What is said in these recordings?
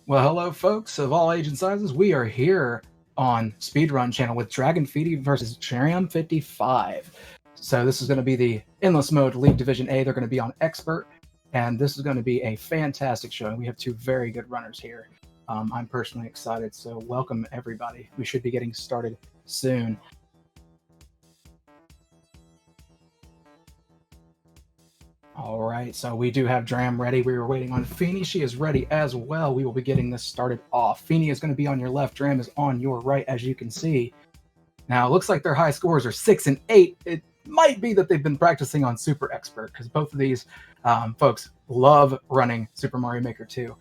Well, hello, folks of all age and sizes. We are here on Speedrun channel with Dragon55 versus Dram55. So this is going to be the Endless Mode League Division A. They're going to be on Expert, and this is going to be a fantastic showing. We have two very good runners here. I'm personally excited, so welcome everybody. We should be getting started soon. All right, so we do have Dram ready. We were waiting on Feeney. She is ready as well. We will be getting this started off. Feeney is going to be on your left. Dram is on your right, as you can see. Now, it looks like their high scores are 6 and 8. It might be that they've been practicing on Super Expert, because both of these folks love running Super Mario Maker 2.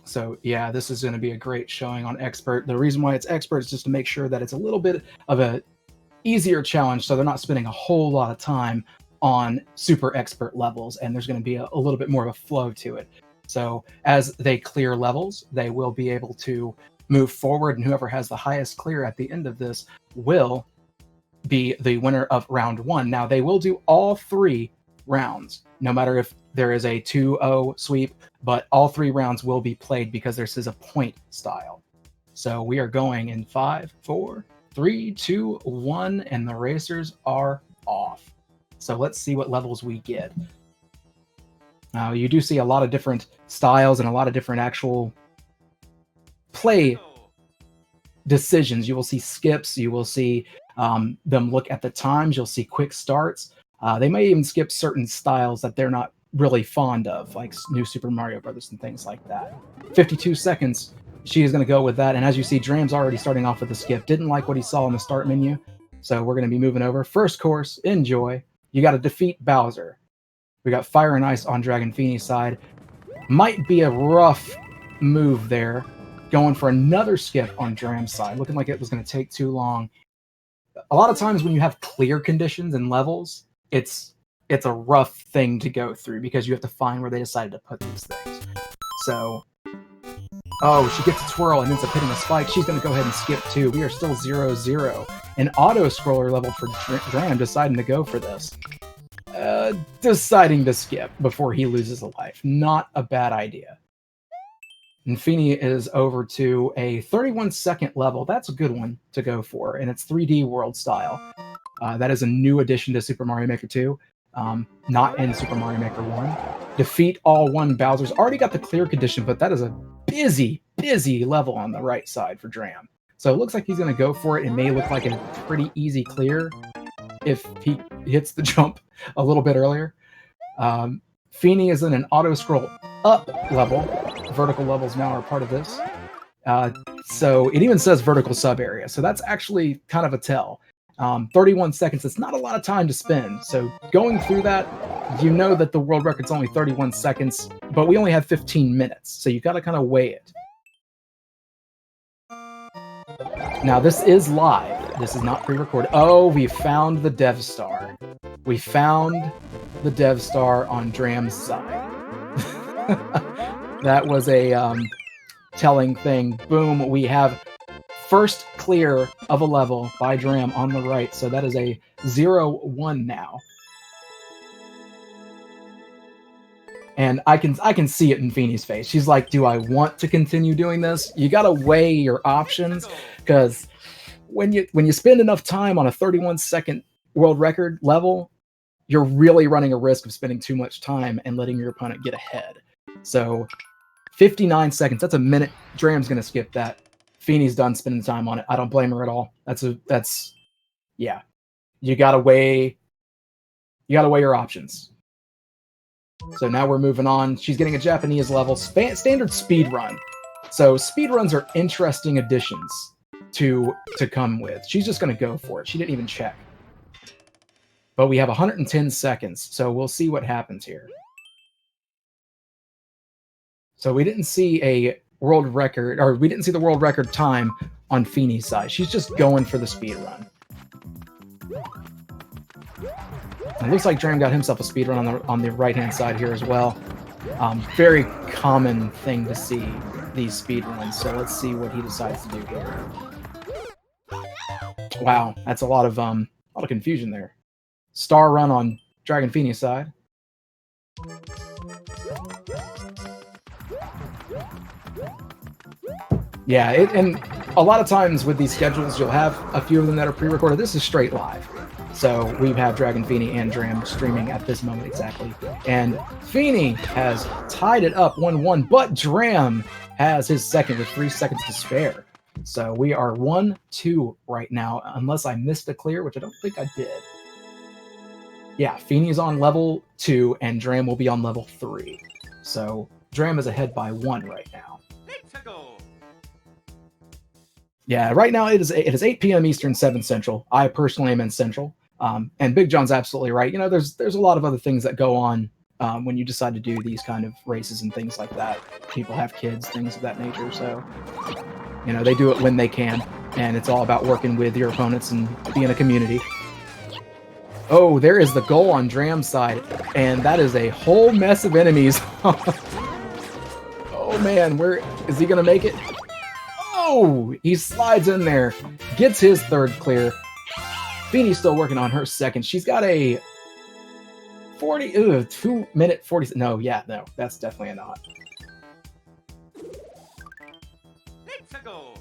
So yeah, this is going to be a great showing on Expert. The reason why it's Expert is just to make sure that it's a little bit of a easier challenge, so they're not spending a whole lot of time on Super Expert levels, and there's going to be a little bit more of a flow to it. So as they clear levels, they will be able to move forward, and whoever has the highest clear at the end of this will be the winner of round 1. Now, they will do all 3 rounds, no matter if there is a 2-0 sweep, but all 3 rounds will be played because this is a point style. So we are going in 5, 4, 3, 2, 1, and the racers are off. So let's see what levels we get. Now, you do see a lot of different styles and a lot of different actual play decisions. You will see skips. You will see them look at the times. You'll see quick starts. They may even skip certain styles that they're not really fond of, like New Super Mario Brothers and things like that. 52 seconds. She is going to go with that. And as you see, Dram's already starting off with a skip. Didn't like what he saw in the start menu. So we're going to be moving over. First course, enjoy. You got to defeat Bowser. We got Fire and Ice on Dragon55's side. Might be a rough move there. Going for another skip on Dram's side. Looking like it was going to take too long. A lot of times when you have clear conditions and levels, it's a rough thing to go through because you have to find where they decided to put these things. So, oh, she gets a twirl and ends up hitting a spike. She's going to go ahead and skip too. We are still 0-0. An auto-scroller level for Dram deciding to go for this. Deciding to skip before he loses a life. Not a bad idea. And Feeney is over to a 31-second level. That's a good one to go for, and it's 3D world style. That is a new addition to Super Mario Maker 2, not in Super Mario Maker 1. Defeat all 1 Bowser's. Already got the clear condition, but that is a busy level on the right side for Dram. So it looks like he's going to go for it. It may look like a pretty easy clear if he hits the jump a little bit earlier. Feeney is in an auto-scroll up level. Vertical levels now are part of this. So it even says vertical sub area. So that's actually kind of a tell. 31 seconds, it's not a lot of time to spend. So going through that, you know that the world record's only 31 seconds, but we only have 15 minutes. So you got to kind of weigh it. Now, this is live. This is not pre-recorded. Oh, we found the Dev Star. We found the Dev Star on Dram's side. That was a telling thing. Boom, we have first clear of a level by Dram on the right. So that is a 0-1 now. And I can see it in Feeney's face. She's like, do I want to continue doing this? You got to weigh your options, because when you spend enough time on a 31-second world record level, you're really running a risk of spending too much time and letting your opponent get ahead. So 59 seconds, that's a minute. Dram's going to skip that. Feeney's done spending time on it. I don't blame her at all. Yeah. You got to weigh your options. So now we're moving on. She's getting a Japanese level, standard speedrun. So speedruns are interesting additions to come with. She's just going to go for it. She didn't even check. But we have 110 seconds, so we'll see what happens here. So we didn't see a world record, or we didn't see the world record time on Feeney's side. She's just going for the speedrun. It looks like Dram got himself a speedrun on the right-hand side here as well. Very common thing to see, these speedruns, so let's see what he decides to do here. Wow, that's a lot of confusion there. Star run on Dragon55's side. Yeah, and a lot of times with these schedules, you'll have a few of them that are pre-recorded. This is straight live. So we have DragonFeeney and Dram streaming at this moment exactly. And Feeney has tied it up 1-1, but Dram has his second with 3 seconds to spare. So we are 1-2 right now, unless I missed a clear, which I don't think I did. Yeah, Feeney's on level 2, and Dram will be on level 3. So Dram is ahead by 1 right now. Yeah, right now it is 8 p.m. Eastern, 7 Central. I personally am in Central. And Big John's absolutely right. You know, there's a lot of other things that go on when you decide to do these kind of races and things like that. People have kids, things of that nature. So, you know, they do it when they can. And it's all about working with your opponents and being a community. Oh, there is the goal on Dram's side. And that is a whole mess of enemies. Oh, man. Where is he going to make it? Oh, he slides in there. Gets his third clear. Feeney's still working on her second. She's got a 2-minute 40. No, that's definitely a not. Let's go.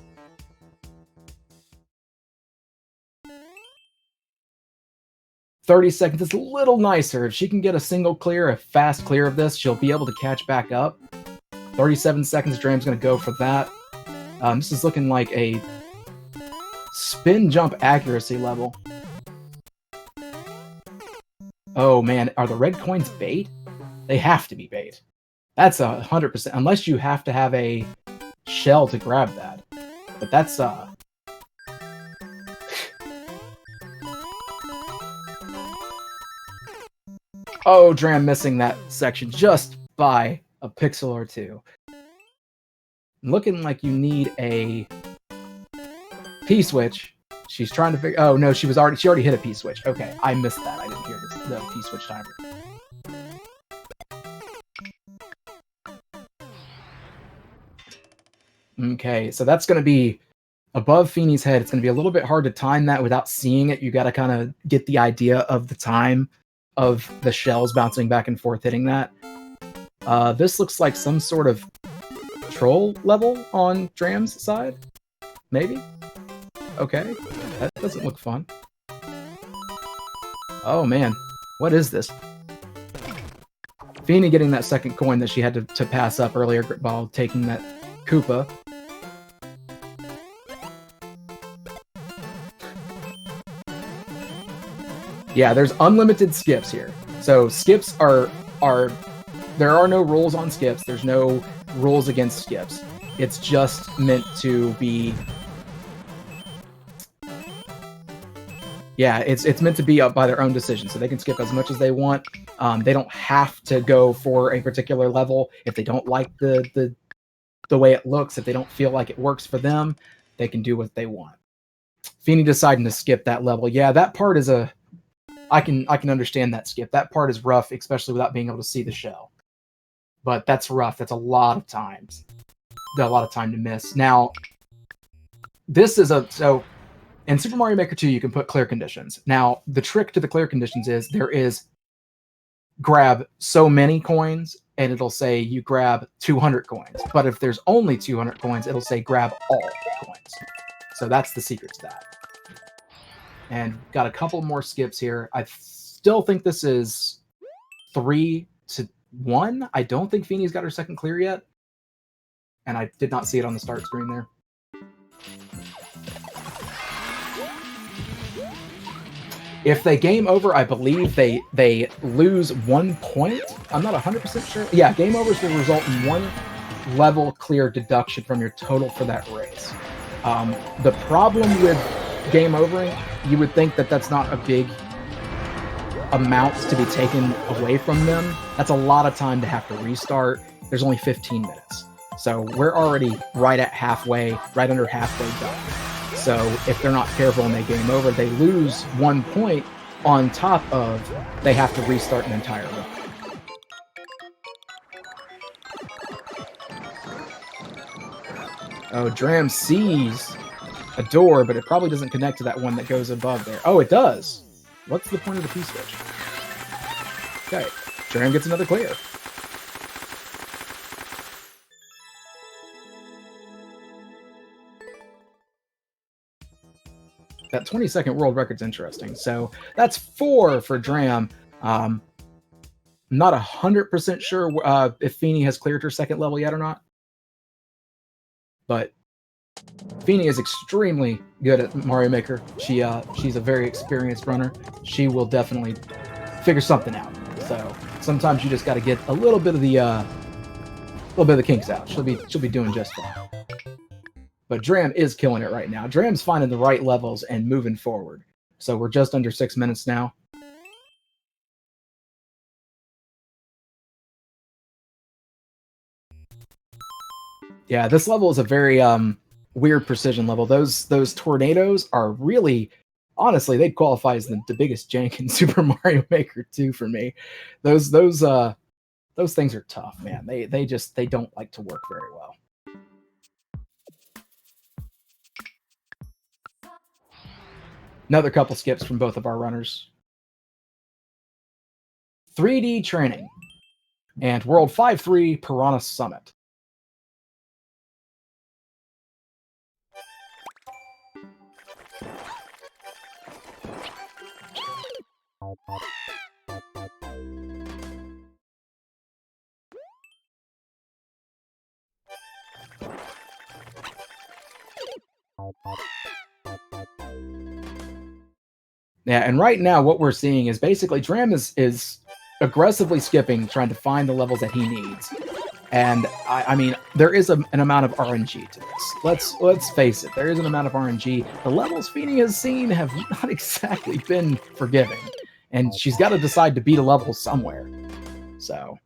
30 seconds is a little nicer. If she can get a single clear, a fast clear of this, she'll be able to catch back up. 37 seconds, Dram's going to go for that. This is looking like a spin jump accuracy level. Oh man, are the red coins bait? They have to be bait. That's 100%, unless you have to have a shell to grab that. But that's Oh, Dram missing that section just by a pixel or two. Looking like you need a P-switch. She's trying to figure... Oh, no, she already hit a P-switch. Okay, I missed that. I didn't hear the P-switch timer. Okay, so that's going to be above Feeney's head. It's going to be a little bit hard to time that without seeing it. You got to kind of get the idea of the time of the shells bouncing back and forth hitting that. This looks like some sort of troll level on Dram's side? Maybe? Okay. That doesn't look fun. Oh man, what is this? Feeney getting that second coin that she had to pass up earlier while taking that Koopa. Yeah, there's unlimited skips here. So skips are there are no rules on skips. There's no rules against skips. It's just meant to be... Yeah, it's meant to be up by their own decision, so they can skip as much as they want. They don't have to go for a particular level if they don't like the way it looks. If they don't feel like it works for them, they can do what they want. Feeney deciding to skip that level. Yeah, that part is a... I can understand that skip. That part is rough, especially without being able to see the shell. But that's rough. That's a lot of times. A lot of time to miss. Now, this is so in Super Mario Maker 2, you can put clear conditions. Now, the trick to the clear conditions is there is grab so many coins, and it'll say you grab 200 coins. But if there's only 200 coins, it'll say grab all coins. So that's the secret to that. And got a couple more skips here. I still think this is 3-1. I don't think Feeney's got her second clear yet. And I did not see it on the start screen there. If they game over, I believe they lose 1 point. I'm not 100% sure. Yeah, game overs will result in 1 level clear deduction from your total for that race. The problem with game overing, you would think that that's not a big amount to be taken away from them. That's a lot of time to have to restart. There's only 15 minutes. So we're already right at halfway, right under halfway done. So if they're not careful and they game over, they lose 1 point on top of they have to restart an entire run. Oh, Dram sees a door, but it probably doesn't connect to that one that goes above there. Oh, it does. What's the point of the P-switch? Okay, Dram gets another clear. that 20-second world record's interesting. So that's 4 for Dram. Not 100% sure if Feeney has cleared her second level yet or not. But Feeney is extremely good at Mario Maker. She's a very experienced runner. She will definitely figure something out. So sometimes you just got to get a little bit of the kinks out. She'll be doing just fine. But Dram is killing it right now. Dram's finding the right levels and moving forward. So we're just under 6 minutes now. Yeah, this level is a very weird precision level. Those tornadoes are really, honestly, they'd qualify as the biggest jank in Super Mario Maker 2 for me. Those things are tough, man. They don't like to work very well. Another couple skips from both of our runners. 3D Training and World 5-3 Piranha Summit. Yeah, and right now what we're seeing is basically Dram is aggressively skipping, trying to find the levels that he needs. And I mean, there is an amount of RNG to this. Let's face it, there is an amount of RNG. The levels Feeney has seen have not exactly been forgiving, and she's got to decide to beat a level somewhere. So,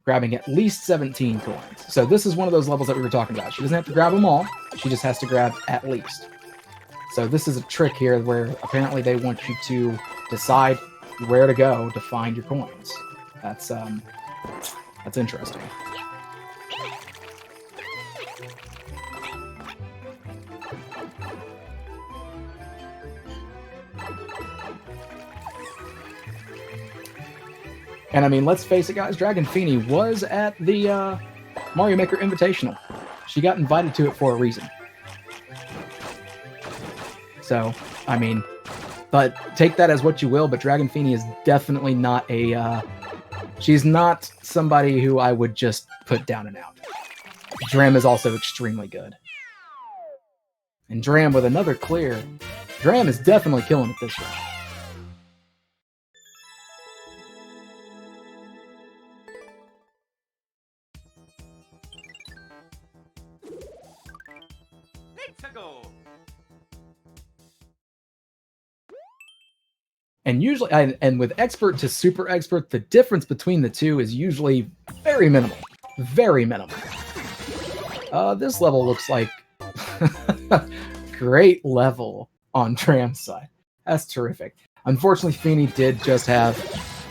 grabbing at least 17 coins. So this is one of those levels that we were talking about. She doesn't have to grab them all. She just has to grab at least. So this is a trick here where apparently they want you to decide where to go to find your coins. That's interesting. And I mean, let's face it, guys, Dragonfeeney was at the Mario Maker Invitational. She got invited to it for a reason. So, I mean, but take that as what you will, but Dragonfeeney is definitely not a... she's not somebody who I would just put down and out. Dram is also extremely good. And Dram with another clear. Dram is definitely killing it this round. Let's go. And usually, and with expert to super expert, the difference between the two is usually very minimal. Very minimal. This level looks like great level on Dram's side. That's terrific. Unfortunately, Feeney did just have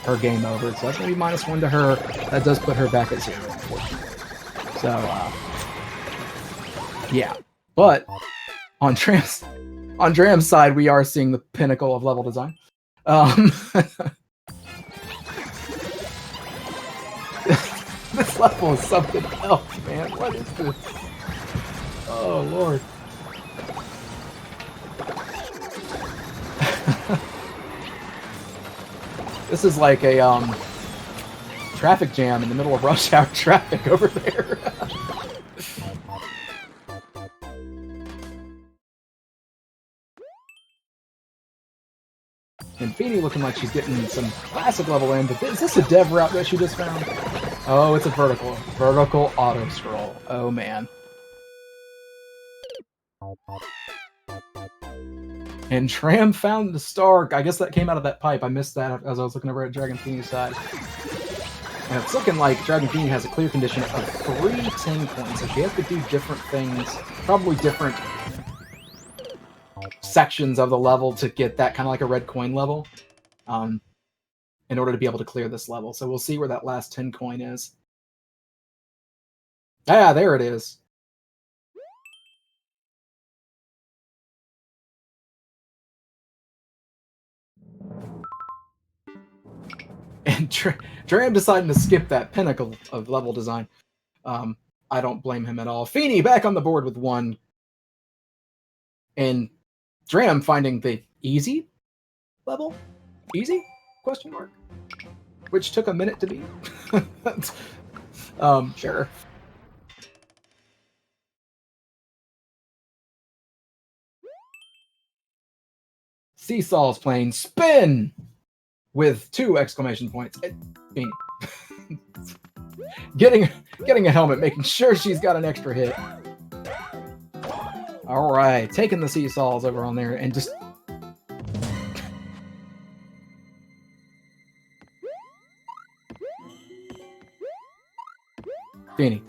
her game over, so that's going to be -1 to her. That does put her back at 0, unfortunately. So, yeah. But on Dram's side, we are seeing the pinnacle of level design. This level is something else, man. What is this? Oh, Lord. This is like a traffic jam in the middle of rush hour traffic over there. And Feeney looking like she's getting some classic level in, but is this a dev route that she just found? Oh, it's a vertical auto scroll. Oh, man. And Dram found the star. I guess that came out of that pipe. I missed that as I was looking over at Dragonfeeney's side. And it's looking like Dragonfeeney has a clear condition of 3 10 coins, so she has to do different things, probably different sections of the level to get that kind of like a red coin level in order to be able to clear this level. So we'll see where that last 10 coin is. Ah, there it is. And Dram deciding to skip that pinnacle of level design. I don't blame him at all. Feeney back on the board with 1. And Dram finding the easy level? Easy? Question mark. Which took a minute to beat. Sure. Seesaw's playing spin with 2 exclamation points. Getting a helmet, making sure she's got an extra hit. All right, taking the seesaws over on there and just Feeney.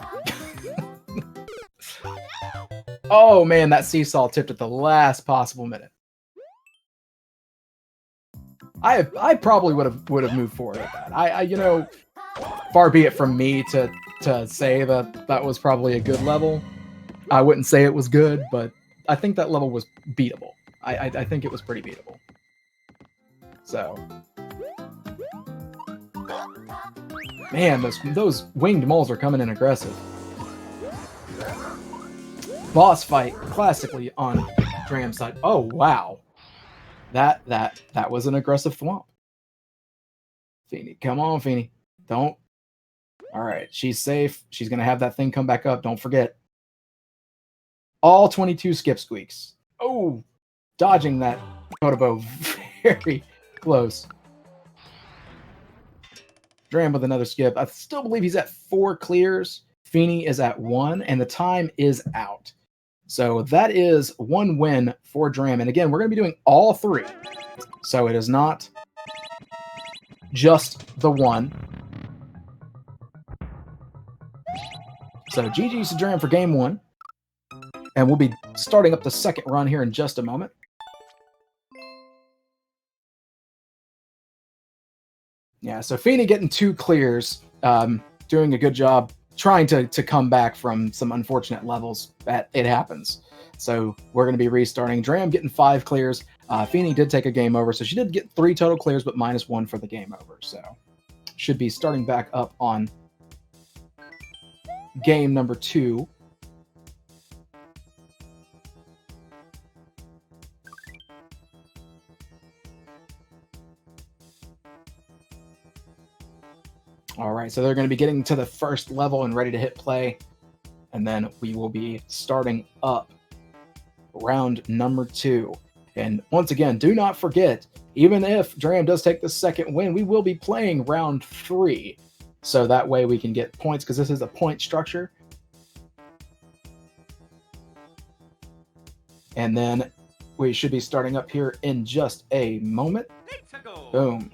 Oh man, that seesaw tipped at the last possible minute. I probably would have moved forward with that. I you know, far be it from me to say that was probably a good level. I wouldn't say it was good, but I think that level was beatable. I think it was pretty beatable. So, man, those winged moles are coming in aggressive. Boss fight, classically on Dram's side. Oh wow, that was an aggressive thwomp. Feeney, come on, Feeney, don't. All right, she's safe. She's gonna have that thing come back up. Don't forget. All 22 skip squeaks. Oh, dodging that Kotobo very close. Dram with another skip. I still believe he's at 4 clears. Feeney is at 1, and the time is out. So that is 1 win for Dram. And again, we're going to be doing all 3. So it is not just the 1. So GG's to Dram for game 1. And we'll be starting up the second run here in just a moment. Yeah, so Feeney getting 2 clears, doing a good job trying to come back from some unfortunate levels. That it happens. So we're going to be restarting. Dram getting 5 clears. Feeney did take a game over, so she did get 3 total clears, but -1 for the game over. So should be starting back up on game number 2. All right, so they're going to be getting to the first level and ready to hit play. And then we will be starting up round number 2. And once again, do not forget, even if Dram does take the second win, we will be playing round 3. So that way we can get points, because this is a point structure. And then we should be starting up here in just a moment. Boom.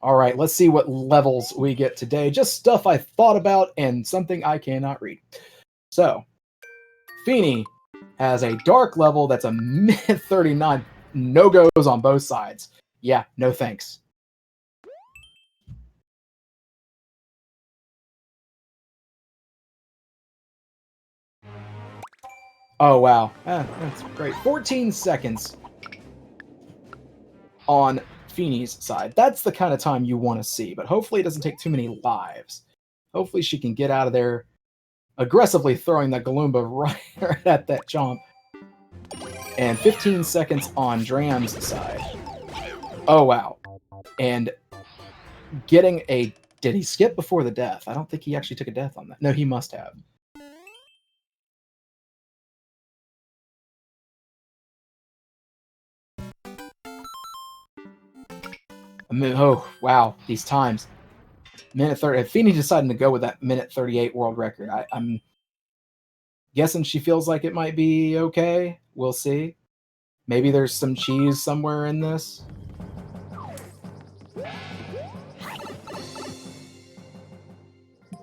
All right, let's see what levels we get today. Just stuff I thought about and something I cannot read. So, Feeney has a dark level that's a mid-39. No-goes on both sides. Yeah, no thanks. Oh, wow. That's great. 14 seconds on Feeney's side. That's the kind of time you want to see, but hopefully it doesn't take too many lives. Hopefully she can get out of there aggressively throwing that Galumba right at that chomp. And 15 seconds on Dram's side. Oh, wow. And getting a... Did he skip before the death? I don't think he actually took a death on that. No, he must have. Oh, wow. These times. Minute 30. If Feeney decided to go with that minute 38 world record, I'm guessing she feels like it might be okay. We'll see. Maybe there's some cheese somewhere in this.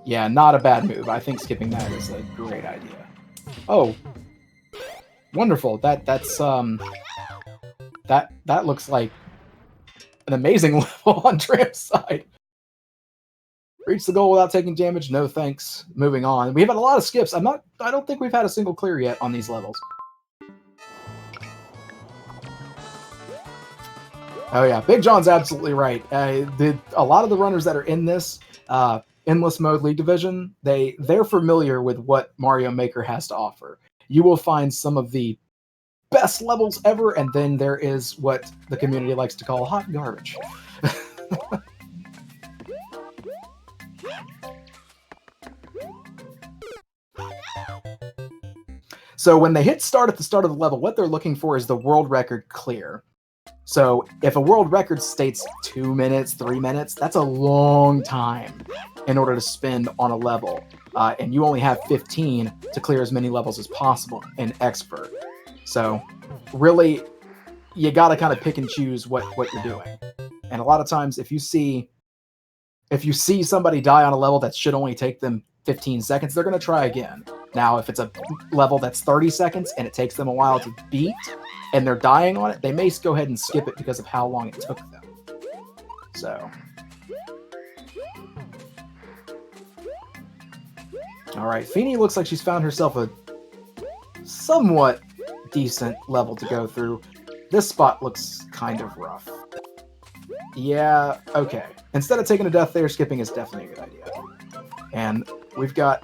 Yeah, not a bad move. I think skipping that is a great idea. Oh. Wonderful. That's that looks like an amazing level on Dram's side. Reach the goal without taking damage. No thanks. Moving on. We've had a lot of skips. I don't think we've had a single clear yet on these levels. Oh yeah, Big John's absolutely right. A lot of the runners that are in this endless mode league division, they're familiar with what Mario Maker has to offer. You will find some of the best levels ever, and then there is what the community likes to call hot garbage. So when they hit start at the start of the level, what they're looking for is the world record clear. So if a world record states 2 minutes, 3 minutes, that's a long time in order to spend on a level. And you only have 15 to clear as many levels as possible in Expert. So really, you got to kind of pick and choose what you're doing. And a lot of times, if you see somebody die on a level that should only take them 15 seconds, they're going to try again. Now, if it's a level that's 30 seconds and it takes them a while to beat, and they're dying on it, they may go ahead and skip it because of how long it took them. So. Alright, Feeney looks like she's found herself a somewhat decent level to go through. This spot looks kind of rough. Yeah, okay. Instead of taking a death there, skipping is definitely a good idea. And we've got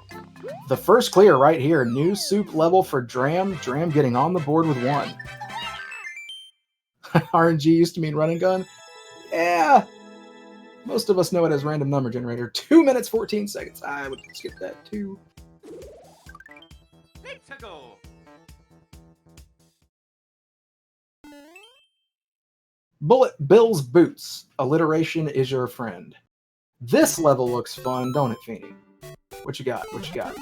the first clear right here. New soup level for Dram. Dram getting on the board with 1. RNG used to mean run and gun. Yeah. Most of us know it as random number generator. 2 minutes, 14 seconds. I would skip that too. Let's go. Bullet Bill's Boots. Alliteration is your friend. This level looks fun, don't it, Feeney? What you got? What you got?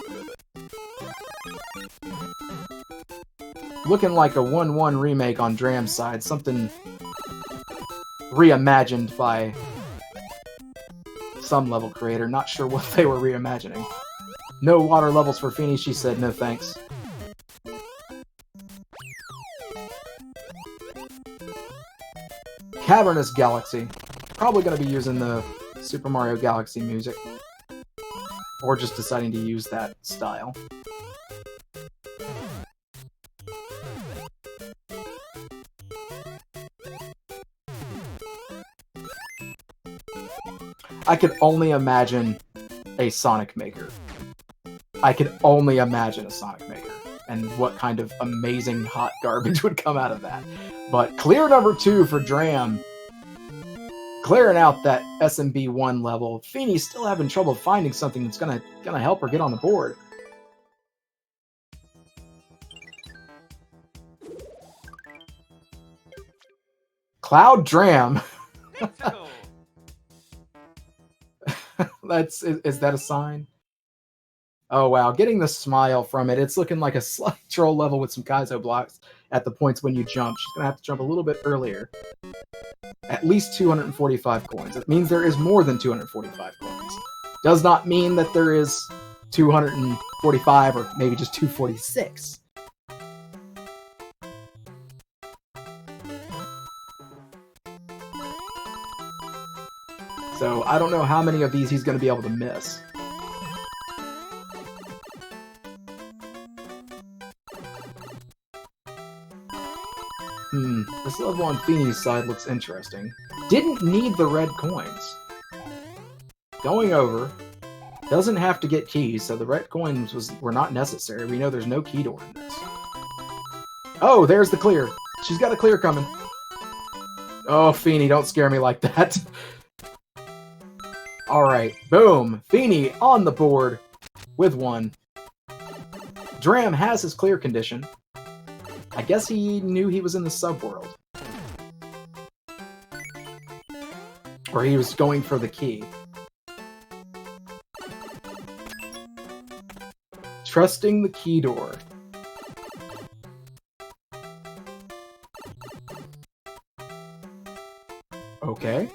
Looking like a 1-1 remake on Dram's side. Something reimagined by some level creator. Not sure what they were reimagining. No water levels for Feeney. She said no thanks. Cavernous Galaxy. Probably going to be using the Super Mario Galaxy music. Or just deciding to use that style. I could only imagine a Sonic Maker. I could only imagine a Sonic Maker. And what kind of amazing hot garbage would come out of that. But clear number 2 for Dram. Clearing out that SMB1 level. Feeney's still having trouble finding something that's gonna help her get on the board. Cloud Dram. Is that a sign? Oh wow, getting the smile from it. It's looking like a slight troll level with some Kaizo blocks at the points when you jump. She's gonna have to jump a little bit earlier. At least 245 coins. It means there is more than 245 coins. Does not mean that there is 245 or maybe just 246. So I don't know how many of these he's going to be able to miss. This level on Feeney's side looks interesting. Didn't need the red coins. Going over. Doesn't have to get keys, so the red coins were not necessary. We know there's no key door in this. Oh, there's the clear. She's got a clear coming. Oh, Feeney, don't scare me like that. Alright, boom. Feeney on the board with 1. Dram has his clear condition. I guess he knew he was in the subworld. Or he was going for the key. Trusting the key door. Okay.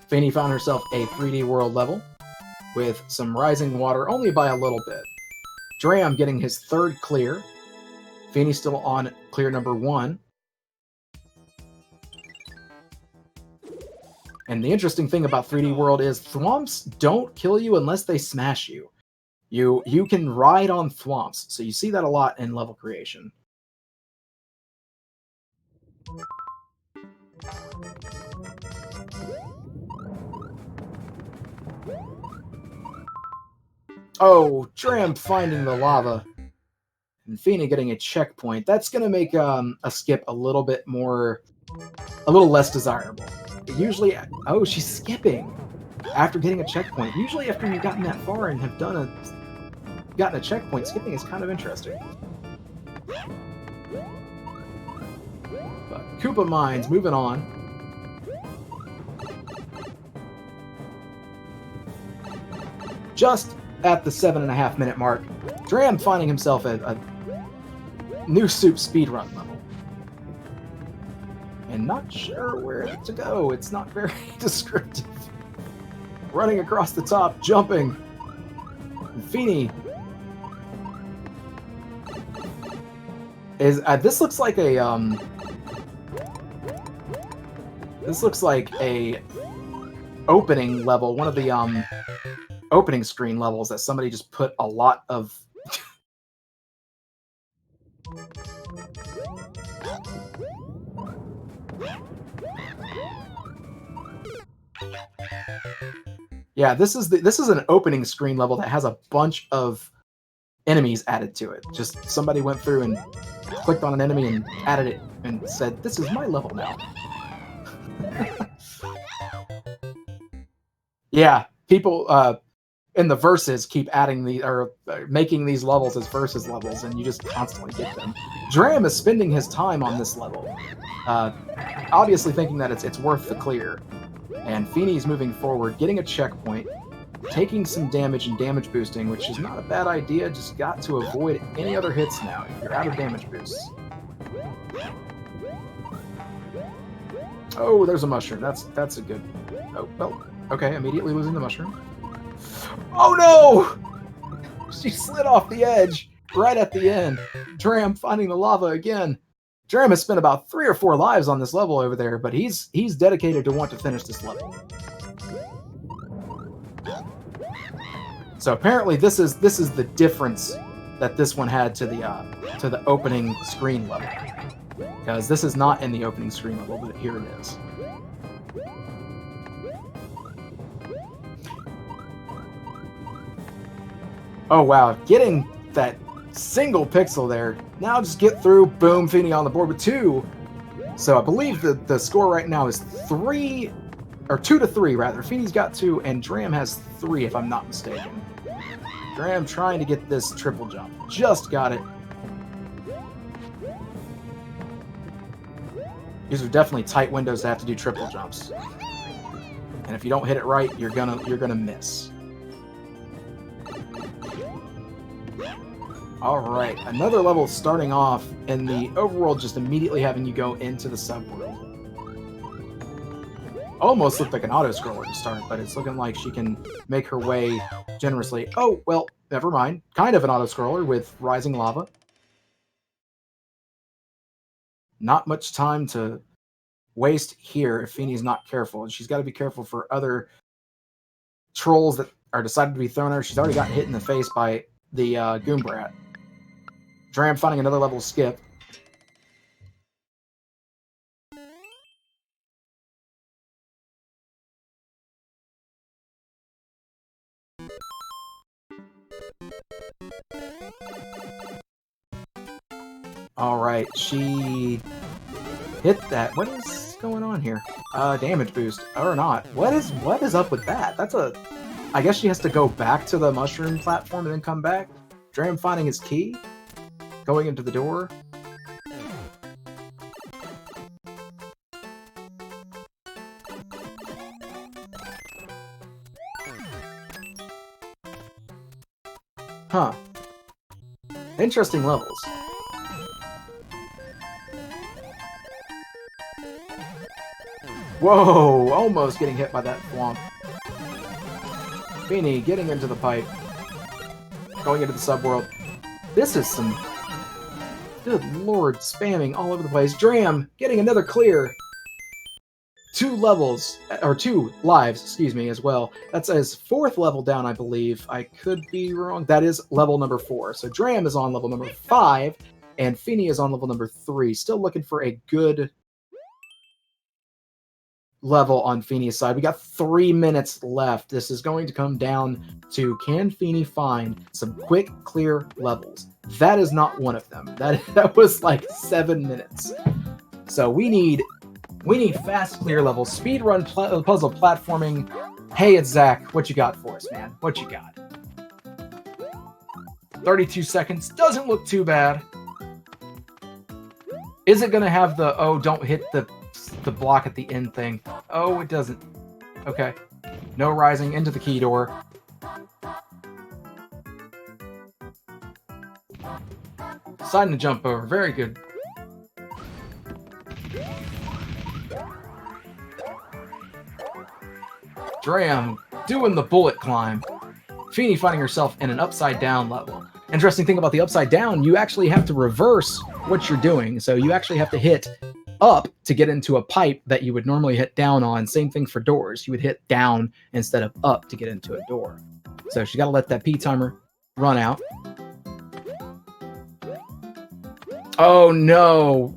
Feeney found herself a 3D world level with some rising water, only by a little bit. Dram getting his 3rd clear. Feeney still on clear number 1. And the interesting thing about 3D World is thwomps don't kill you unless they smash you. You can ride on thwomps, so you see that a lot in level creation. Oh, Dram finding the lava. And Feeny getting a checkpoint. That's going to make a skip a little bit more, a little less desirable. Usually, oh, she's skipping after getting a checkpoint. Usually after you've gotten that far and have gotten a checkpoint, skipping is kind of interesting. But Koopa Mines, moving on. Just at the 7.5 minute mark, Dram finding himself a new soup speedrun level. And not sure where to go. It's not very descriptive. Running across the top, jumping. And Feeny is this looks like a opening level, one of the opening screen levels that somebody just put a lot of yeah, this is an opening screen level that has a bunch of enemies added to it. Just somebody went through and clicked on an enemy and added it and said, "This is my level now." Yeah, people in the verses keep adding making these levels as versus levels, and you just constantly get them. Dram is spending his time on this level, obviously thinking that it's worth the clear. And Feeney's moving forward, getting a checkpoint, taking some damage and damage boosting, which is not a bad idea. Just got to avoid any other hits now if you're out of damage boosts. Oh, there's a mushroom. That's a good. Oh well. Okay, immediately losing the mushroom. Oh no! She slid off the edge right at the end. Dram finding the lava again. Dram has spent about 3 or 4 lives on this level over there, but he's dedicated to want to finish this level. So apparently this is the difference that this one had to the opening screen level, because this is not in the opening screen level, but here it is. Oh wow, getting that single pixel there. Now just get through. Boom, Feeny on the board with 2. So I believe the score right now is 2 to 3 rather. Feeny's got 2 and Dram has 3 if I'm not mistaken. Dram trying to get this triple jump. Just got it. These are definitely tight windows to have to do triple jumps. And if you don't hit it right, you're gonna miss. Alright, another level starting off in the overworld, just immediately having you go into the subworld. Almost looked like an auto-scroller to start, but it's looking like she can make her way generously. Oh, well, never mind. Kind of an auto-scroller with rising lava. Not much time to waste here if Feeny's not careful. And she's got to be careful for other trolls that are decided to be thrown at her. She's already got hit in the face by the Goombrat. Dram finding another level skip. Alright, she hit that. What is going on here? Damage boost. Or not. What is up with that? I guess she has to go back to the mushroom platform and then come back. Dram finding his key. Going into the door. Huh. Interesting levels. Whoa! Almost getting hit by that swamp. Feeny getting into the pipe. Going into the subworld. This is some... Good lord, spamming all over the place. Dram getting another clear. 2 lives, excuse me, as well. That's his 4th level down, I believe. I could be wrong. That is level number 4. So Dram is on level number 5, and Feeny is on level number 3. Still looking for a good level on Feeney's side. We got 3 minutes left. This is going to come down to, can Feeney find some quick, clear levels? That is not one of them. That was like 7 minutes. So we need fast, clear levels. Speedrun puzzle platforming. Hey, it's Zach. What you got for us, man? What you got? 32 seconds. Doesn't look too bad. Is it going to have the, oh, don't hit the block at the end thing? Oh, it doesn't. Okay. No rising into the key door. Deciding to jump over. Very good. Dram doing the bullet climb. Feeney finding herself in an upside down level. Interesting thing about the upside down, you actually have to reverse what you're doing. So you actually have to hit up to get into a pipe that you would normally hit down on. Same thing for doors. You would hit down instead of up to get into a door. So she got to let that P timer run out. Oh no,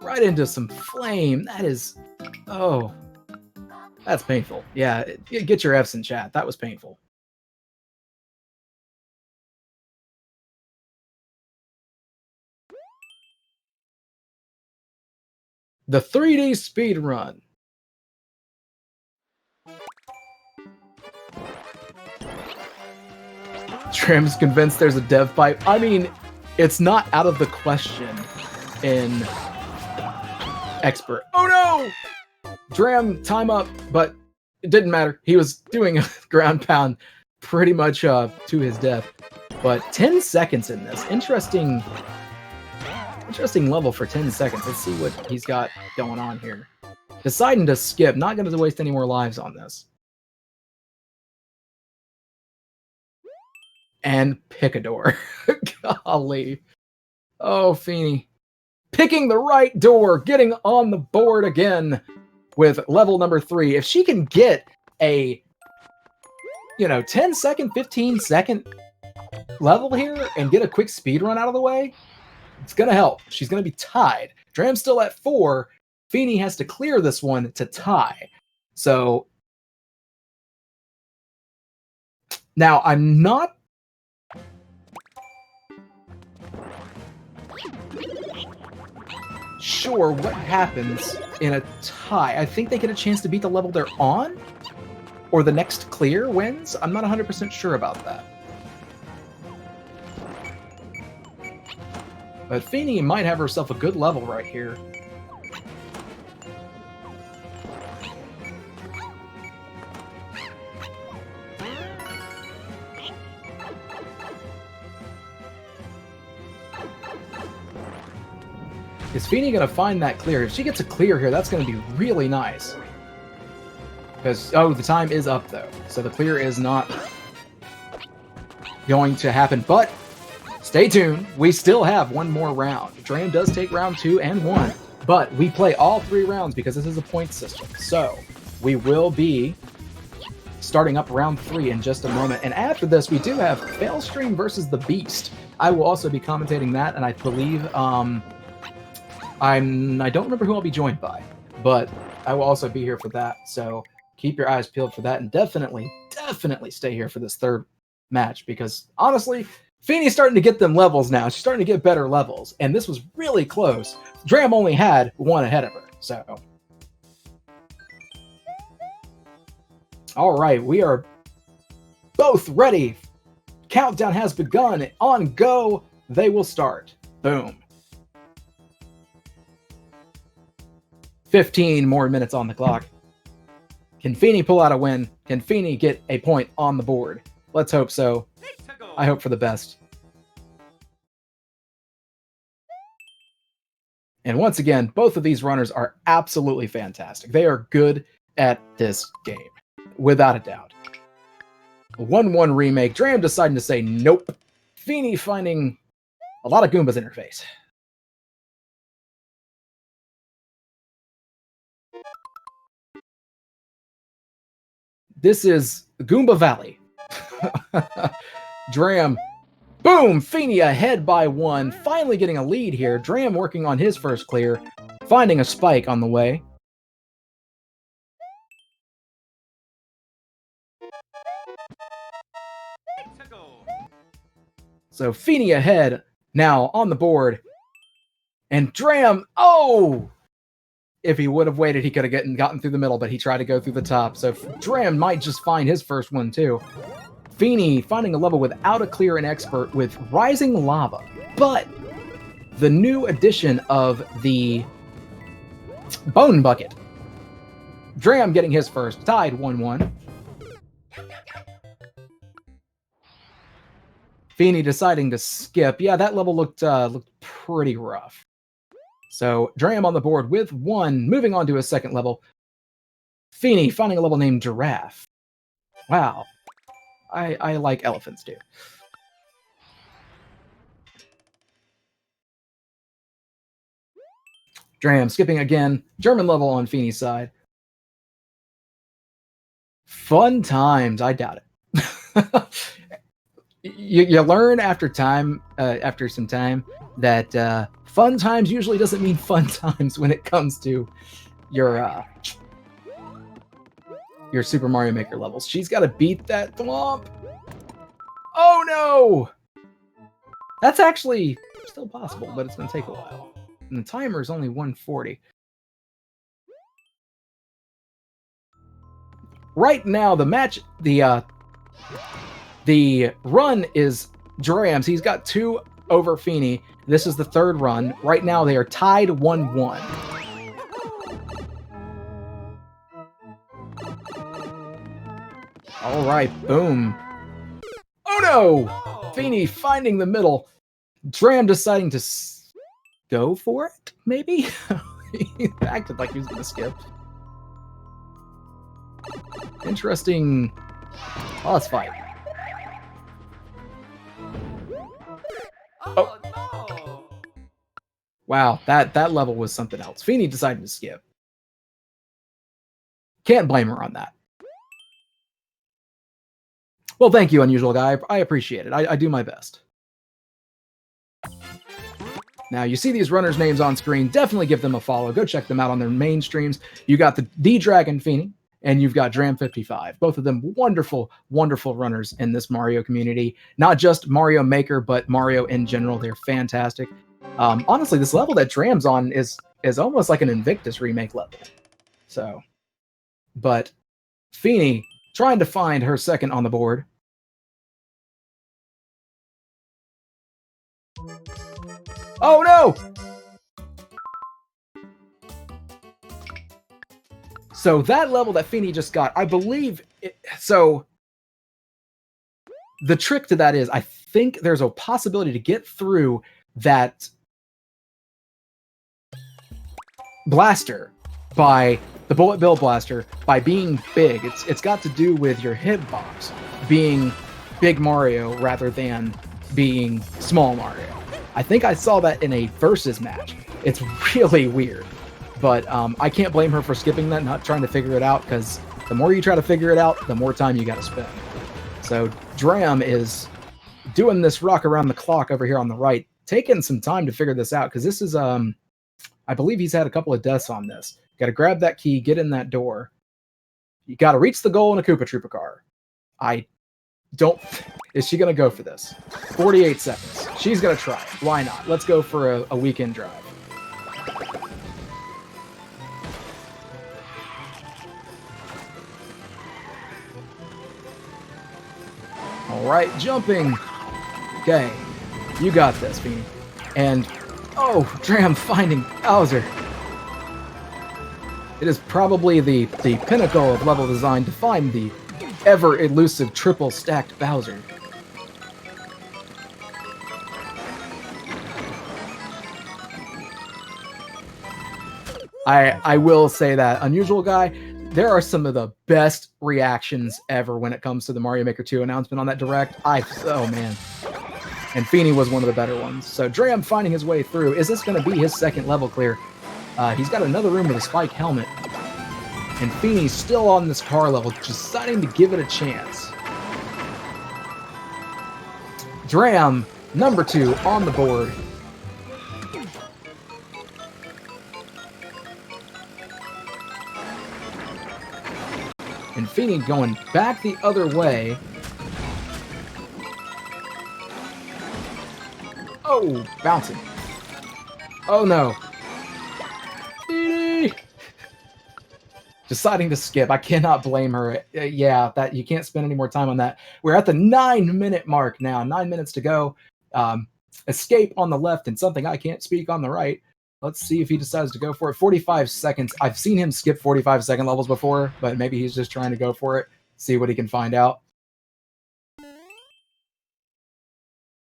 right into some flame. That is, oh, that's painful. Yeah, get your F's in chat. That was painful. The 3D speed run. Tram's convinced there's a dev pipe. I mean, it's not out of the question in expert. Oh no! Dram, time up, but it didn't matter. He was doing a ground pound pretty much to his death. But 10 seconds in this. Interesting level for 10 seconds. Let's see what he's got going on here. Deciding to skip. Not going to waste any more lives on this. And pick a door. Golly. Oh, Feeney. Picking the right door. Getting on the board again with level number 3. If she can get a, 10 second, 15 second level here and get a quick speed run out of the way, it's going to help. She's going to be tied. Dram's still at 4. Feeney has to clear this one to tie. So now I'm not sure what happens in a tie. I think they get a chance to beat the level they're on, or the next clear wins. I'm not 100% sure about that. But Feeney might have herself a good level right here. Is Feeney going to find that clear? If she gets a clear here, that's going to be really nice. Because, oh, the time is up, though. So the clear is not going to happen. But stay tuned. We still have one more round. Dram does take round 2 and 1. But we play all 3 rounds because this is a point system. So we will be starting up round 3 in just a moment. And after this, we do have Failstream versus the Beast. I will also be commentating that, and I believe... I don't remember who I'll be joined by, but I will also be here for that. So keep your eyes peeled for that, and definitely stay here for this 3rd match, because honestly, Feeney's starting to get them levels now. She's starting to get better levels, and this was really close. Dram only had 1 ahead of her, so. All right, we are both ready. Countdown has begun. On go, they will start. Boom. 15 more minutes on the clock. Can Feeney pull out a win? Can Feeney get a point on the board? Let's hope so. I hope for the best. And once again, both of these runners are absolutely fantastic. They are good at this game, without a doubt. A 1-1 remake. Dram deciding to say nope. Feeney finding a lot of Goombas in her face. This is Goomba Valley. Dram, boom, Feeney ahead by 1. Finally getting a lead here. Dram working on his first clear, finding a spike on the way. So Feeney ahead now on the board. And Dram, oh! If he would have waited, he could have gotten through the middle, but he tried to go through the top. So Dram might just find his first one too. Feeney finding a level without a clear and expert with Rising Lava. But the new addition of the Bone Bucket. Dram getting his first, tied 1-1. Feeney deciding to skip. Yeah, that level looked pretty rough. So Dram on the board with 1, moving on to his second level. Feeney finding a level named Giraffe. Wow. I like elephants too. Dram skipping again. German level on Feeney's side. Fun times. I doubt it. You learn after some time that fun times usually doesn't mean fun times when it comes to your Super Mario Maker levels. She's got to beat that thwomp. Oh no! That's actually still possible, but it's going to take a while. And the timer is only 140. Right now, the match, the run is Dram's. He's got 2 over Feeney. This is the third run. Right now, they are tied 1-1. All right, boom. Oh no! Feeney finding the middle. Dram deciding to go for it, maybe? He acted like he was going to skip. Interesting boss fight. Oh. No. Wow, that level was something else. Feeney decided to skip. Can't blame her on that. Well, thank you, Unusual Guy. I appreciate it. I do my best. Now, you see these runners' names on screen. Definitely give them a follow. Go check them out on their main streams. You got the thedragonfeeney, and you've got Dram55. Both of them wonderful, wonderful runners in this Mario community. Not just Mario Maker, but Mario in general. They're fantastic. Honestly, this level that Dram's on is almost like an Invictus remake level. So, but Feeney trying to find her second on the board. Oh no! So that level that Feeney just got, I believe, so the trick to that is I think there's a possibility to get through that blaster by the Bullet Bill blaster by being big. It's got to do with your hitbox being Big Mario rather than being Small Mario. I think I saw that in a versus match. It's really weird. But I can't blame her for skipping that, not trying to figure it out, because the more you try to figure it out, the more time you got to spend. So Dram is doing this rock around the clock over here on the right, taking some time to figure this out, because this is, I believe he's had a couple of deaths on this. Got to grab that key, get in that door. You got to reach the goal in a Koopa Troopa car. I don't... Is she going to go for this? 48 seconds. She's going to try it. Why not? Let's go for a weekend drive. All right, jumping. Okay, you got this, Feeney. And, oh, Dram finding Bowser. It is probably the pinnacle of level design to find the ever-elusive triple-stacked Bowser. I will say that, Unusual Guy, there are some of the best reactions ever when it comes to the Mario Maker 2 announcement on that Direct. Oh man. And Feeney was one of the better ones. So Dram finding his way through. Is this going to be his second level clear? He's got another room with a spike helmet. And Feeney's still on this car level, deciding to give it a chance. Dram, number 2, on the board. And Feeney going back the other way. Oh, bouncing. Oh no. Feeney! Deciding to skip. I cannot blame her. Yeah, that you can't spend any more time on that. We're at the 9-minute mark now. 9 minutes to go. Escape on the left and something I can't speak on the right. Let's see if he decides to go for it. 45 seconds. I've seen him skip 45-second levels before, but maybe he's just trying to go for it. See what he can find out.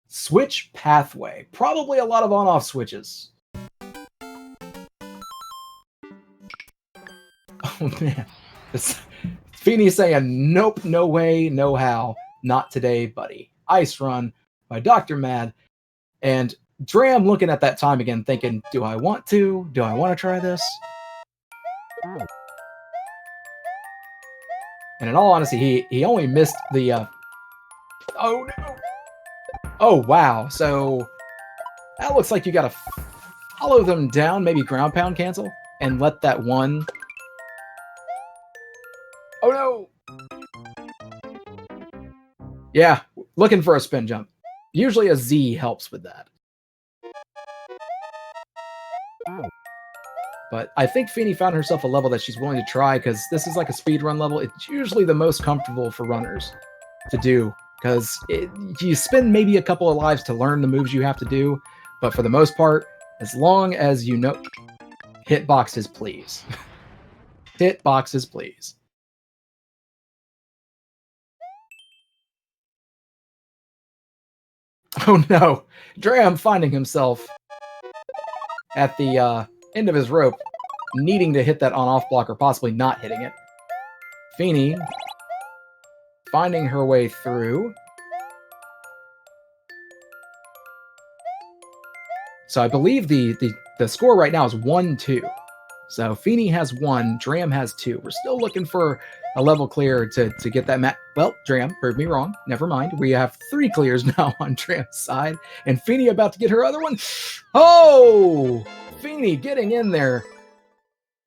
Switch pathway. Probably a lot of on-off switches. Oh, man. Feeney saying, nope, no way, no how. Not today, buddy. Ice Run by Dr. Mad. And Dram looking at that time again, thinking, do I want to? Do I want to try this? And in all honesty, he only missed the... Oh, no! Oh, wow. So, that looks like you gotta follow them down, maybe ground pound cancel, and let that one... Oh, no! Yeah, looking for a spin jump. Usually a Z helps with that. But I think Feeney found herself a level that she's willing to try, because this is like a speedrun level. It's usually the most comfortable for runners to do, because you spend maybe a couple of lives to learn the moves you have to do, but for the most part, as long as you know... Hit boxes, please. Hit boxes, please. Oh no! Dram finding himself at the end of his rope, needing to hit that on-off block or possibly not hitting it. Feeney finding her way through. So I believe the score right now is 1-2. So Feeney has 1, Dram has 2. We're still looking for a level clear to get that map. Well, Dram, proved me wrong. Never mind. We have 3 clears now on Dram's side. And Feeney about to get her other one. Oh! Feeney getting in there.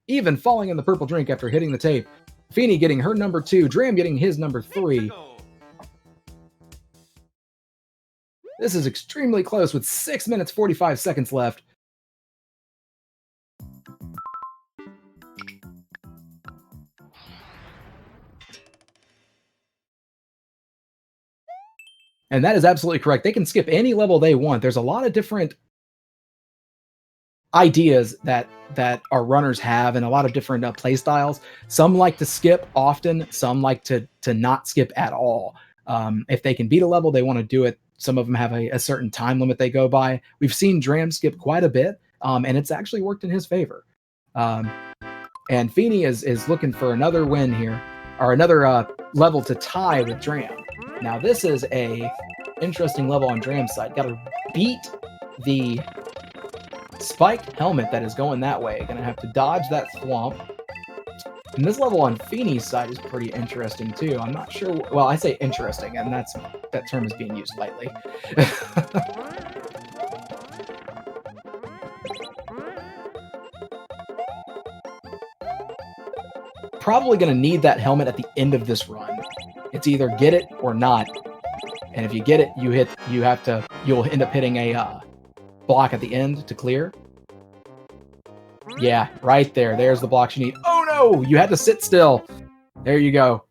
Even falling in the purple drink after hitting the tape. Feeney getting her number 2. Dram getting his number 3. This is extremely close with 6 minutes 45 seconds left. And that is absolutely correct. They can skip any level they want. There's a lot of different ideas that our runners have and a lot of different play styles. Some like to skip often. Some like to not skip at all. If they can beat a level, they want to do it. Some of them have a certain time limit they go by. We've seen Dram skip quite a bit, and it's actually worked in his favor. And Feeney is looking for another win here, or another level to tie with Dram. Now this is a interesting level on Dram's side. Got to beat the spiked helmet that is going that way. Gonna have to dodge that thwomp. And this level on Feeney's side is pretty interesting too. I'm not sure. Well, I say interesting, and that term is being used lightly. Probably gonna need that helmet at the end of this run. It's either get it or not. And if you get it, you'll end up hitting a block at the end to clear. Yeah, right there. There's the blocks you need. Oh no! You had to sit still. There you go.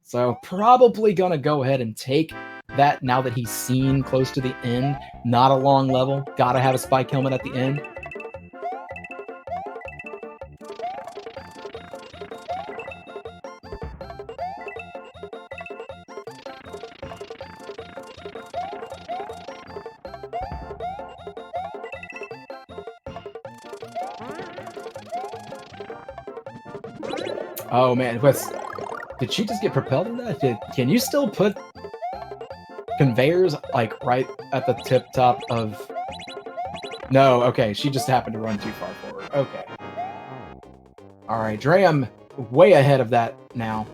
So probably gonna go ahead and take that now that he's seen close to the end. Not a long level. Gotta have a spike helmet at the end. Oh man, did she just get propelled in that? Can you still put conveyors like right at the tip top of... No, okay, she just happened to run too far forward. Okay. Alright, Dram way ahead of that now.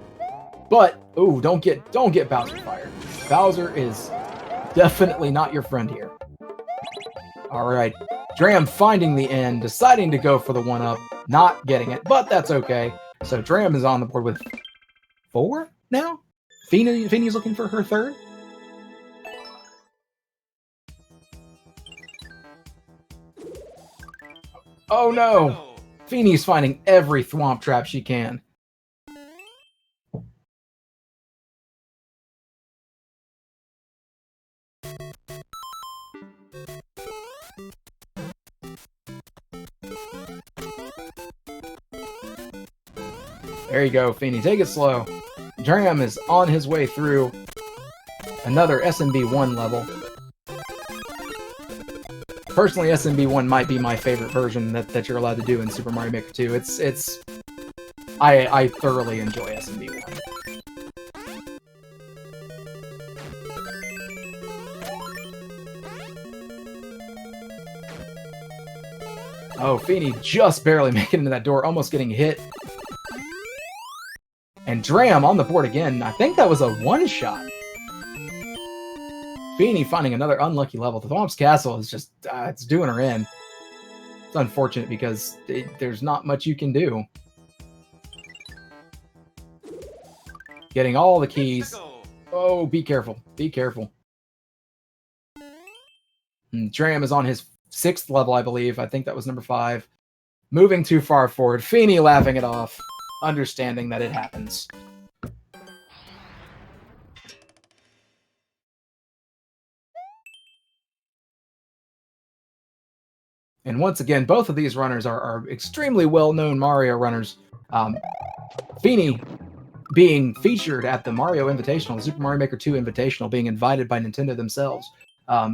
But, ooh, don't get Bowser fired. Bowser is definitely not your friend here. Alright, Dram finding the end, deciding to go for the 1-up, not getting it, but that's okay. So Dram is on the board with 4 now? Feeney's looking for her third? Oh no! Feeney's finding every thwomp trap she can. There you go, Feeney. Take it slow. Dram is on his way through another SMB1 level. Personally, SMB1 might be my favorite version that you're allowed to do in Super Mario Maker 2. I thoroughly enjoy SMB1. Oh, Feeney just barely making it into that door, almost getting hit. And Dram on the board again. I think that was a one-shot. Feeney finding another unlucky level. The Thwomp's Castle is just, it's doing her in. It's unfortunate because there's not much you can do. Getting all the keys. Oh, be careful. Be careful. And Dram is on his 6th level, I believe. I think that was number 5. Moving too far forward. Feeney laughing it off. Understanding that it happens. And once again, both of these runners are extremely well-known Mario runners. Feeney being featured at the Mario Invitational, the Super Mario Maker 2 Invitational, being invited by Nintendo themselves. I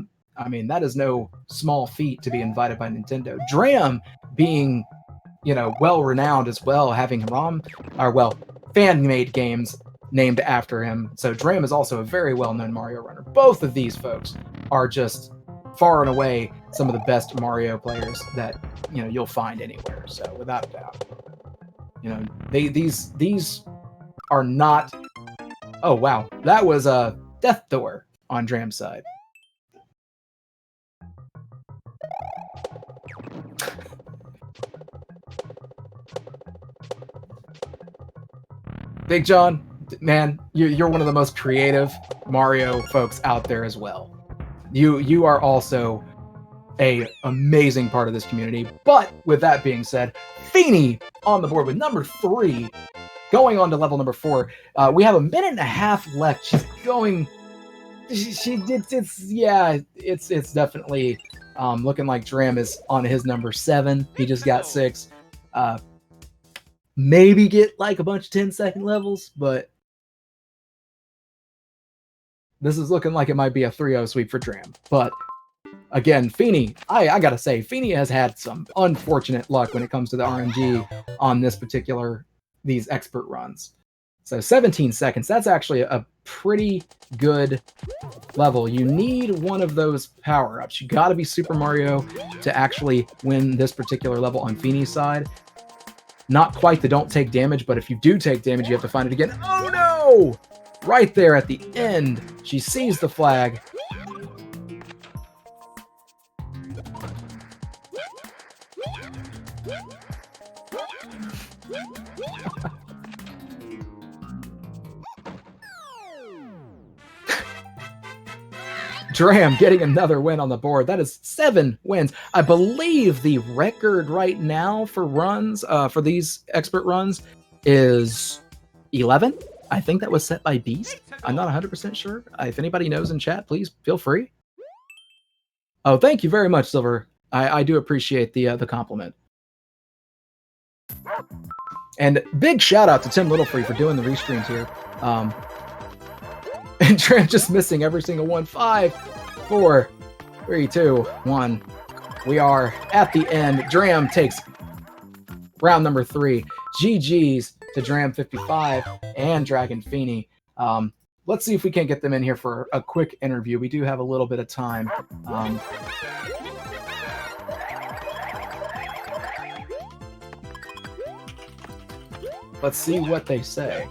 mean, that is no small feat to be invited by Nintendo. Dram being, well-renowned as well, having fan-made games named after him. So Dram is also a very well-known Mario runner. Both of these folks are just far and away some of the best Mario players that you'll find anywhere. So without a doubt, these are not. Oh wow, that was a death door on Dram's side. Big John, man, you're one of the most creative Mario folks out there as well. You are also a amazing part of this community. But with that being said, Feeney on the board with number 3, going on to level number 4. We have a minute and a half left. She's going. It's definitely looking like Dram is on his number 7. He just got 6. Maybe get like a bunch of 10-second levels, but this is looking like it might be a 3-0 sweep for Dram. But again, Feeney, I gotta say, Feeney has had some unfortunate luck when it comes to the RNG on these expert runs. So 17 seconds, that's actually a pretty good level. You need one of those power-ups. You gotta be Super Mario to actually win this particular level on Feeney's side. Not quite the don't take damage, but if you do take damage, you have to find it again. Oh no! Right there at the end, she sees the flag. Dram getting another win on the board. That is 7 wins. I believe the record right now for runs, for these expert runs, is 11. I think that was set by Beast. I'm not 100% sure. If anybody knows in chat, please feel free. Oh, thank you very much, Silver. I do appreciate the compliment. And big shout out to Tim Littlefree for doing the restreams here. And Dram just missing every single one. 5, 4, 3, 2, 1. We are at the end. Dram takes round number 3. GG's to Dram55 and DragonFeeney. Let's see if we can't get them in here for a quick interview. We do have a little bit of time. Let's see what they say.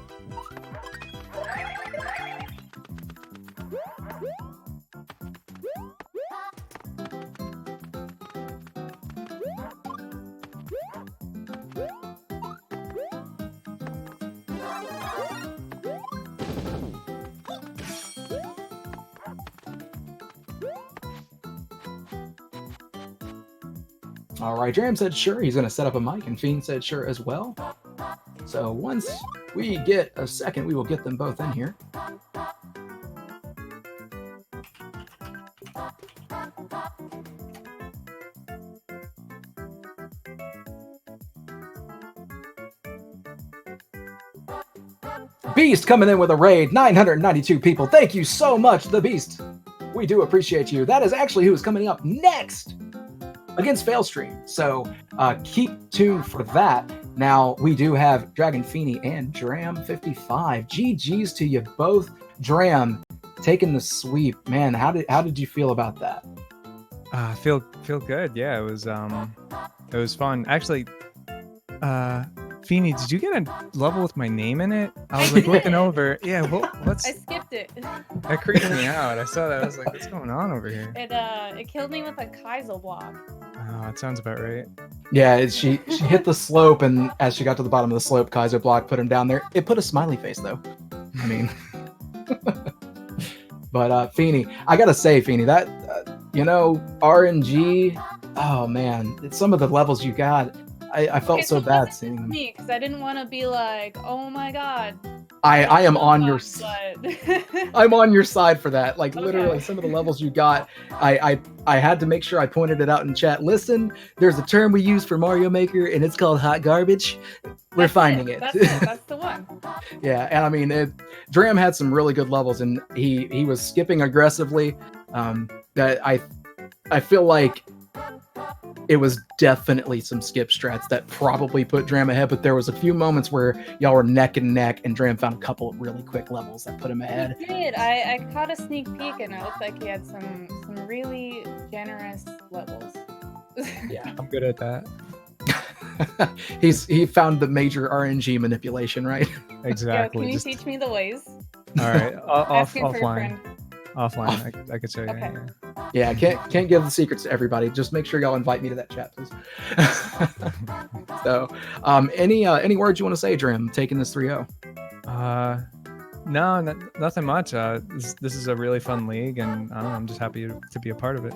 All right, Dram said sure. He's going to set up a mic, and Fiend said sure as well. So once we get a second, we will get them both in here. Beast coming in with a raid, 992 people. Thank you so much, the Beast. We do appreciate you. That is actually who is coming up next against Failstream. So keep tuned for that. Now, we do have DragonFeeney and Dram55. GG's to you both. Dram, taking the sweep. Man, how did you feel about that? Feel good. Yeah, it was fun. Actually, Feeney, did you get a level with my name in it? I was like looking over. Yeah, what's? I skipped it. That creeped me out. I saw that. I was like, what's going on over here? It killed me with a Kaizo block. Oh, it sounds about right. Yeah, she hit the slope, and as she got to the bottom of the slope, Kaizo block put him down there. It put a smiley face though. I mean, but Feeney, I gotta say, Feeney, that RNG. Oh man, it's some of the levels you got. I felt so bad seeing them. Me, because I didn't want to be like, oh my god. I am on your I'm on your side for that. Like Okay. literally some of the levels you got, I had to make sure I pointed it out in chat. Listen, there's a term we use for Mario Maker and it's called hot garbage. We're finding it. That's the one. Yeah, and I mean Dram had some really good levels and he was skipping aggressively. That I feel like it was definitely some skip strats that probably put Dram ahead, but there was a few moments where y'all were neck and neck, and Dram found a couple of really quick levels that put him ahead. He did. I caught a sneak peek, and it looked like he had some really generous levels. Yeah, I'm good at that. he found the major RNG manipulation, right? Exactly. Can you teach me the ways? All right, Asking for your offline. friend. Offline, I could show you. Okay. Yeah, can't give the secrets to everybody. Just make sure y'all invite me to that chat, please. So, any words you want to say, Dram? Taking this 3-0. No, nothing much. This is a really fun league, and I don't know, I'm just happy to be a part of it.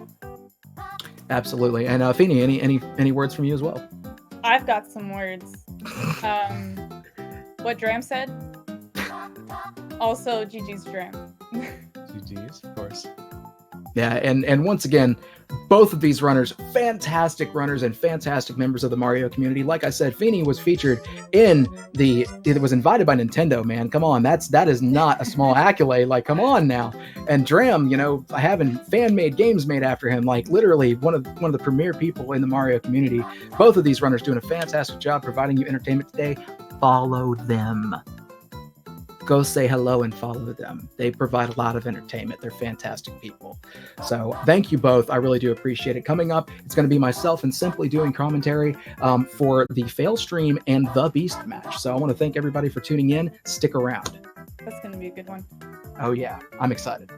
Absolutely. And Feeney, any words from you as well? I've got some words. What Dram said. Also, GG's Dram. GG's, of course. Yeah, and once again, both of these runners, fantastic runners and fantastic members of the Mario community. Like I said, Feeney was featured it was invited by Nintendo, man. Come on, that is not a small accolade. Like, come on now. And Dram, having fan-made games made after him, like literally one of the premier people in the Mario community. Both of these runners doing a fantastic job providing you entertainment today. Follow them. Go say hello and follow them. They provide a lot of entertainment. They're fantastic people. So thank you both. I really do appreciate it. Coming up, it's going to be myself and Simply doing commentary for the Failstream and the Beast match. So I want to thank everybody for tuning in. Stick around. That's going to be a good one. Oh yeah, I'm excited.